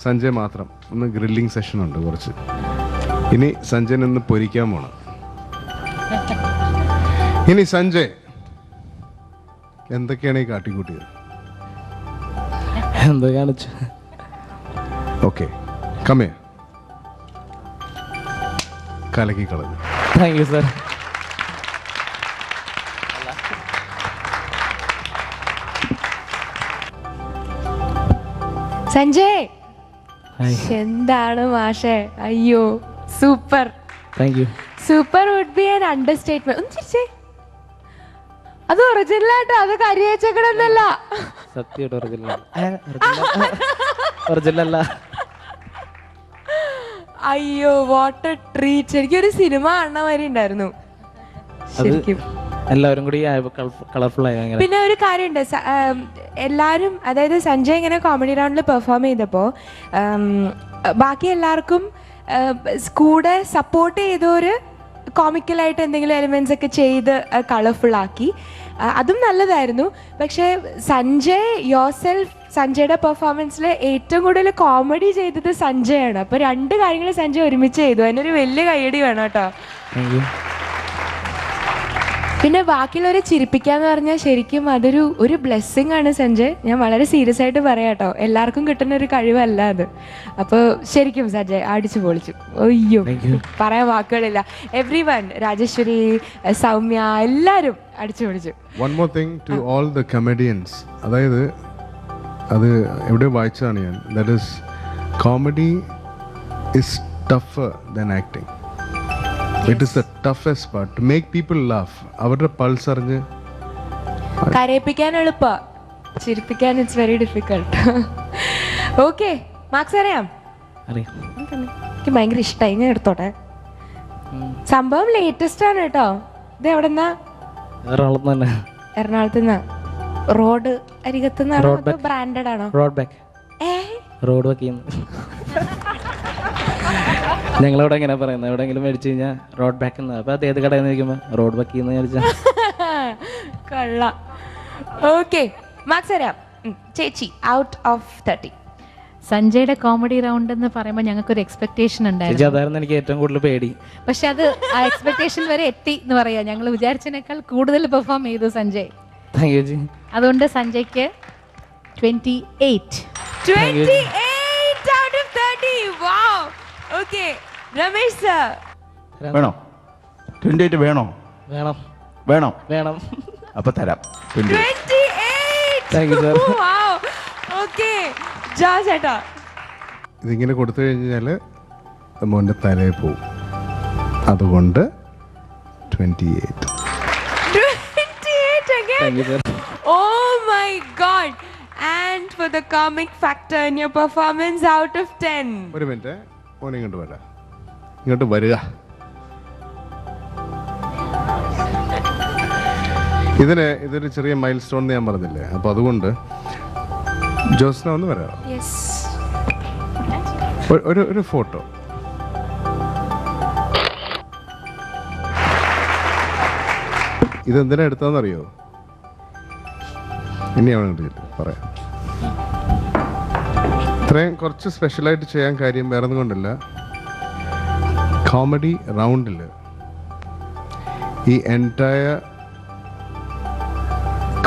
സഞ്ജയ് മാത്രം ഒന്ന് grilling session ഉണ്ട് കുറച്ച്. ഇനി സഞ്ജയ് നിന്ന് പൊരിക്കാൻ പോണം. ഇനി സഞ്ജയ് എന്തൊക്കെയാണ് ഈ കാട്ടിക്കൂട്ടിയത്? എന്തോ കാണിച്ചു. ഓക്കെ, കമേ കലക്കി കളഞ്ഞു. Thank you sir. സഞ്ജയ് എന്താണ് മാഷേ? അയ്യോ super. Thank you. Super would be an understatement. ഒന്ന് ചിരിച്ചേ. അത് ഒറിജിനൽ ആട്ടോ, അത് കരിയേച്ചക്കടന്നല്ല. സത്യം ഒറിജിനൽ. അയ്യോ വാട്ട് എ ട്രീറ്റ്. ശരിക്കും ഒരു സിനിമ കാണുന്ന മാതിരി ഉണ്ടായിരുന്നു ശരിക്കും. എല്ലാവരും കൂടി കളർഫുൾ ആയി. പിന്നെ ഒരു കാര്യമുണ്ട്, എല്ലാവരും അതായത് സഞ്ജയ് ഇങ്ങനെ കോമഡി റൗണ്ടിൽ പെർഫോം ചെയ്തപ്പോൾ ബാക്കി എല്ലാവർക്കും കൂടെ സപ്പോർട്ട് ചെയ്തവര് കോമിക്കലായിട്ട് എന്തെങ്കിലും എലിമെന്റ്സ് ഒക്കെ ചെയ്ത് കളർഫുൾ ആക്കി. അതും നല്ലതായിരുന്നു. പക്ഷേ സഞ്ജയ് യോർസെൽഫ്, സഞ്ജയുടെ പെർഫോമൻസിൽ ഏറ്റവും കൂടുതൽ കോമഡി ചെയ്തത് സഞ്ജയാണ്. അപ്പോൾ രണ്ട് കാര്യങ്ങൾ സഞ്ജയ് ഒരുമിച്ച് ചെയ്തു. അതിനൊരു വലിയ കയ്യടി വേണം കേട്ടോ. പിന്നെ ബാക്കിയുള്ളവരെ ചിരിപ്പിക്കാന്ന് പറഞ്ഞാൽ ശരിക്കും ഒരു ബ്ലെസ്സിങ് ആണ് സഞ്ജയ്. ഞാൻ വളരെ സീരിയസ് ആയിട്ട് പറയാം കേട്ടോ, എല്ലാവർക്കും കിട്ടുന്ന ഒരു കഴിവല്ല അത്. അപ്പോൾ ശരിക്കും സഞ്ജയ് അടിച്ചു പൊളിച്ചു. അയ്യോ പറയാൻ വാക്കുകളില്ല. എവ്രി വൺ, രാജേശ്വരി, സൗമ്യ, എല്ലാവരും അടിച്ചു പൊളിച്ചു. One more thing to all the comedians, അതായത് അത് എവിടെ വായിച്ചതാണ് ഞാൻ, that is comedy is tougher than acting. It is the toughest part to make people laugh. അവരുടെ പൾസ് അറിഞ്ഞ് കരയിപ്പിക്കാൻ എളുപ്പ, ചിരിപ്പിക്കാൻ it's very difficult. Okay, marks അറിയാം? എനിക്ക് ഭയങ്കര ഇഷ്ടമായി, ഞാൻ എടുത്തോട്ടെ. സംഭവം ലേറ്റസ്റ്റ് ആണ് കേട്ടോ. ഇത് എവിടെന്നാ? എറണാകുളത്ത് നിന്നാ. റോഡ് അരികത്തുനിന്നാണോ അതോ ബ്രാൻഡഡ് ആണോ? റോഡ് വയ്ക്കുന്നു. ഞങ്ങളവിടെ എങ്ങനെ പറയുന്നത്, എവിടെയെങ്കിലും മേടിച്ചു കഴിഞ്ഞാൽ റോഡ് ബാക്ക് എന്ന്. അപ്പൊ അത് ഏത് കടയിൽ നിന്ന് ചോദിക്കുമ്പോൾ റോഡ് ബാക്ക് എന്ന് ചോദിച്ചാൽ കള്ള. ഓക്കെ, മാർക്സ് അറിയാം? ചേച്ചി ഔട്ട് ഓഫ് 30. സഞ്ജയുടെ കോമഡി റൗണ്ട് എന്ന് പറയുമ്പോൾ ഞങ്ങൾക്കൊരു എക്സ്പെക്ടേഷൻ ഉണ്ടായിരുന്നു. അതായിരുന്നു എനിക്ക് ഏറ്റവും കൂടുതൽ പേടി. പക്ഷെ അത് ആ എക്സ്പെക്ടേഷൻ വരെ എത്തി എന്ന് പറയാം. ഞങ്ങൾ വിചാരിച്ചതിനേക്കാൾ കൂടുതൽ പെർഫോം ചെയ്തു സഞ്ജയ്. Thank you G. അതുകൊണ്ട് സഞ്ജയ്ക്ക് 28. 28 out of 30. Wow. Okay, Ramesh sir വേണോ? 28 വേണോ? വേണം വേണം വേണം. അപ്പൊ തരാം 28. Thank you sir. Wow. Okay, Jose ചേട്ടാ. ഇതിങ്ങനെ കൊടുത്തു കഴിഞ്ഞാൽ മോൻ്റെ തലയിൽ പോവും. അതുകൊണ്ട് 28. 28 again. Thank you sir. Oh my God. And for the comic factor in your performance out of 10. ഒരു മിനിറ്റ്, മോനെ ഇങ്ങോട്ട് വരാം. ഇങ്ങോട്ട് വരിക. ഇതൊരു ചെറിയ മൈൽ സ്റ്റോൺ എന്ന് ഞാൻ പറഞ്ഞില്ലേ, അപ്പോൾ അതുകൊണ്ട് ജോസ്ന ഒന്ന് വരാം. Yes. ഒരു ഫോട്ടോ. ഇതെന്തിനാ എടുത്താന്നറിയോ? ഇനി അവൻ പറയാം. ഇത്രയും കുറച്ച് സ്പെഷ്യലായിട്ട് ചെയ്യാൻ കാര്യം വേറെ ഒന്നും കൊണ്ടല്ല. കോമഡി റൗണ്ടിൽ ഈ എൻറ്റയർ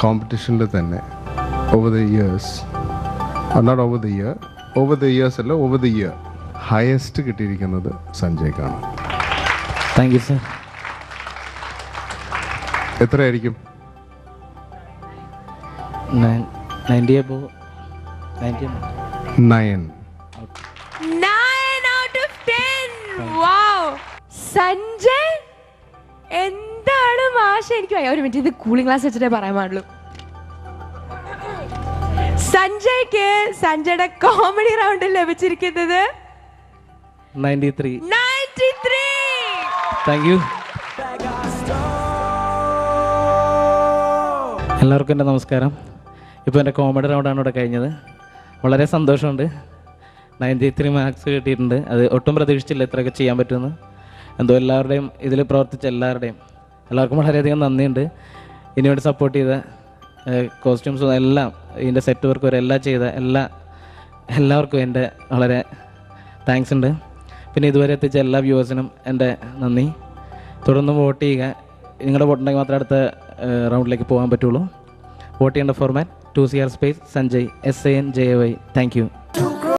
കോമ്പറ്റീഷനിൽ തന്നെ over the years, not over the year, over the years അല്ല, ഓവർ ദ ഇയർ ഹയസ്റ്റ് കിട്ടിയിരിക്കുന്നത് സഞ്ജയ്ക്കാണ്. Thank you sir. എത്രയായിരിക്കും? 90 above. 9. 9 out of 10. Wow. Sanjay എന്താണ് മാഷ? എനിക്ക് ഒരു മിനിറ്റ്, ഇത് കൂളിംഗ് ഗ്ലാസ് വെച്ചിട്ടേ പറയാൻ പാടുള്ളൂ. സഞ്ജയ്ക്ക് സഞ്ജയുടെ കോമഡി റൗണ്ടിൽ ലഭിച്ചിരിക്കുന്നത് 93. 93. Thank you. എല്ലാവർക്കും എൻ്റെ നമസ്കാരം. ഇപ്പോൾ എൻ്റെ കോമഡി റൗണ്ടാണ് ഇവിടെ കഴിഞ്ഞത്. വളരെ സന്തോഷമുണ്ട്. 93 മാർക്സ് കിട്ടിയിട്ടുണ്ട്. അത് ഒട്ടും പ്രതീക്ഷിച്ചില്ല ഇത്രയൊക്കെ ചെയ്യാൻ പറ്റുമെന്ന്. എന്തോ എല്ലാവരുടെയും ഇതിൽ പ്രവർത്തിച്ച എല്ലാവർക്കും വളരെയധികം നന്ദിയുണ്ട്. ഇതിനുവേണ്ടി സപ്പോർട്ട് ചെയ്ത കോസ്റ്റ്യൂംസും എല്ലാം, ഇതിൻ്റെ സെറ്റ് വർക്ക് വരെ എല്ലാം ചെയ്ത എല്ലാവർക്കും എൻ്റെ വളരെ താങ്ക്സ് ഉണ്ട്. പിന്നെ ഇതുവരെ എത്തിച്ച എല്ലാ വ്യൂവേഴ്സിനും എൻ്റെ നന്ദി. തുടർന്ന് വോട്ട് ചെയ്യുക. നിങ്ങളുടെ വോട്ടുണ്ടെങ്കിൽ മാത്രമേ അടുത്ത റൗണ്ടിലേക്ക് പോകാൻ പറ്റുള്ളൂ. വോട്ട് ചെയ്യേണ്ട format 2CR space Sanjay SANJAY. Thank you.